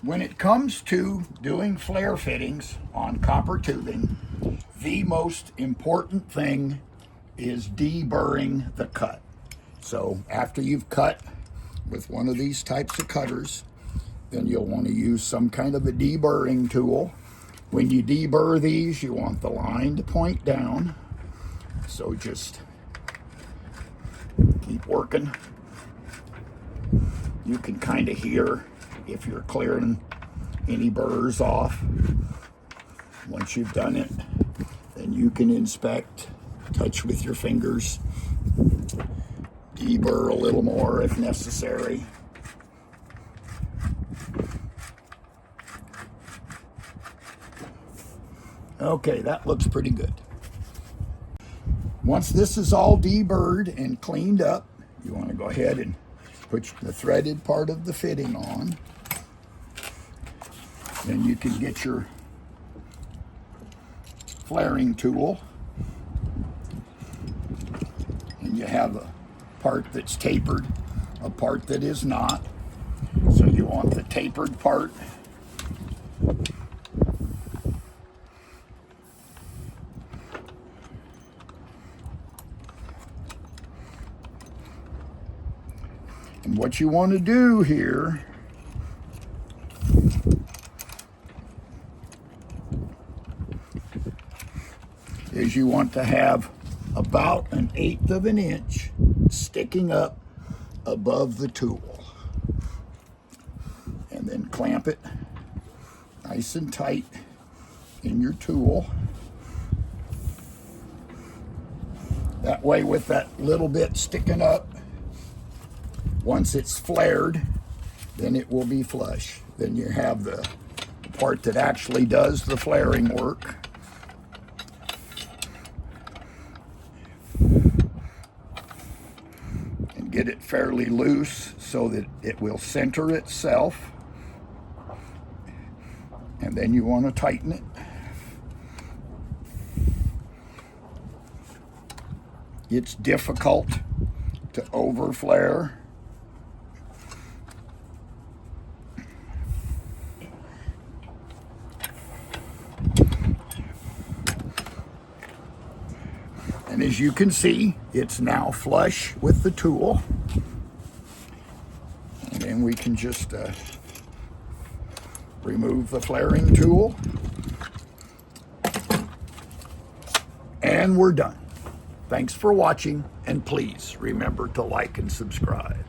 When it comes to doing flare fittings on copper tubing, the most important thing is deburring the cut. So after you've cut with one of these types of cutters, then you'll want to use some kind of a deburring tool. When you deburr these, you want the line to point down. So just keep working. You can kind of hear if you're clearing any burrs off. Once you've done it, then you can inspect, touch with your fingers, deburr a little more if necessary. Okay, that looks pretty good. Once this is all deburred and cleaned up, you want to go ahead and put the threaded part of the fitting on. Then you can get your flaring tool, and you have a part that's tapered, a part that is not. So you want the tapered part. And what you want to do here is you want to have about 1/8 of an inch sticking up above the tool. And then clamp it nice and tight in your tool. That way, with that little bit sticking up, once it's flared, then it will be flush. Then you have the part that actually does the flaring work. And get it fairly loose so that it will center itself. And then you want to tighten it. It's difficult to over flare. And as you can see, it's now flush with the tool. And then we can just remove the flaring tool. And we're done. Thanks for watching, and please remember to like and subscribe.